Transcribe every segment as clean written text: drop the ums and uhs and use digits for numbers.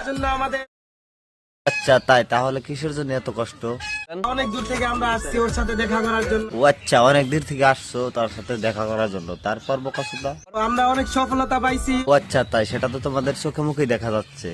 জন্য আমাদের আচ্ছা তাই, তাহলে কিসের জন্য এত কষ্ট? অনেক দূর থেকে আমরা আসছি ওর সাথে দেখা করার জন্য। ও আচ্ছা, অনেক দূর থেকে আসছো তার সাথে দেখা করার জন্য, তারপর বোকাচোদা? আমরা অনেক সফলতা পাইছি, ও আচ্ছা তাই, সেটা তো তোমাদের চোখে মুখেই দেখা যাচ্ছে।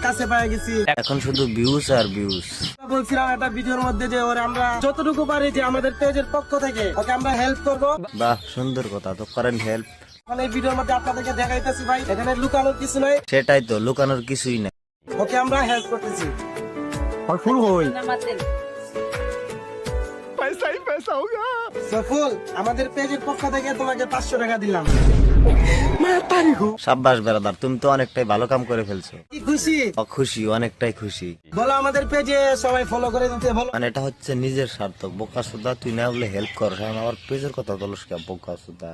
কাছে পেয়ে গেছি। এখন শুধু ভিউজ আর ভিউজ। বলছিলাম একটা ভিডিওর মধ্যে যে ওরে আমরা যতটুকু পারি যে আমাদের পেজের পক্ষ থেকে ওকে আমরা হেল্প করব। বাহ, সুন্দর কথা, তো করেন হেল্প। মানে এই ভিডিওর মধ্যে আপনাদেরকে দেখাইতেছি ভাই, এখানে লুকানোর কিছু নাই, সেটাই তো, লুকানোর কিছুই নাই। ওকে আমরা হেল্প করতেছি। ফুল হই সফল, আমাদের পেজের পক্ষ থেকে তোমাকে 500 টাকা দিলাম। সাব্বাস বেরাদার, তুমি তো অনেকটাই ভালো কাম করে ফেলছো। কি খুশি? খুশি, অনেকটাই খুশি। বলো আমাদের পেজে সবাই ফলো করে দিতে বলো। মানে এটা হচ্ছে নিজের স্বার্থ। বোকাচোদা, তুই না বলে হেল্প কর, আমার পেজের কথা বলস কে বোকাচোদা?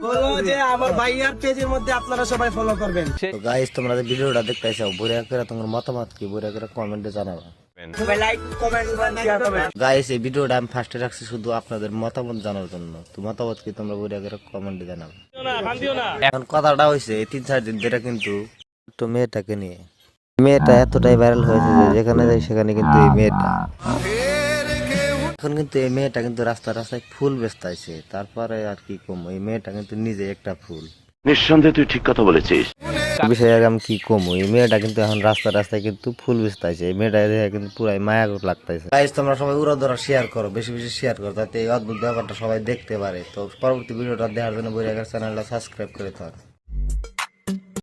বলো যে আমার ভাইয়ার পেজের মধ্যে আপনারা সবাই ফলো করবেন। তো গাইস, তোমরা যে ভিডিওটা দেখতে চাও, বুড়া করে তোমার মতামত কি, বুড়া করে কমেন্টে জানাবা। সবাই লাইক কমেন্ট শেয়ার করবেন। গাইস, এই ভিডিওটা আমি ফার্স্টে রাখছি শুধু আপনাদের মতামত জানার জন্য। তো মতামত কি তোমরা বুড়া করে কমেন্টে জানাবা। এখন কথাটা হয়েছে, এই 3-4 দিন ধরে কিন্তু একটু মেয়েটাকে নিয়ে, মেয়েটা এতটাই ভাইরাল হয়েছে যে যেখানে যাই সেখানে কিন্তু এই মেয়েটা, এখন কিন্তু এই মেয়েটা কিন্তু রাস্তায় রাস্তায় ফুল বেচতাইছে। তারপরে আর কি কম, এই মেয়েটা কিন্তু নিজে একটা ফুল। নিঃসন্দেহে তুই ঠিক কথা বলেছিস। বিষয়ে আমি কি কম, এই মেয়েটা কিন্তু এখন রাস্তায় রাস্তায় কিন্তু ফুল বেচতাইছে। এই মেয়েটা দেখে কিন্তু পুরাই মায়া লাগতাইছে। গাইস, তোমরা সবাই উড়াধরা শেয়ার করো, বেশি বেশি শেয়ার করো, যাতে এই অদ্ভুত ব্যাপারটা সবাই দেখতে পারে। তো পরবর্তী ভিডিওটা দেখার জন্য বইরাগার চ্যানেলটা সাবস্ক্রাইব করে থাক।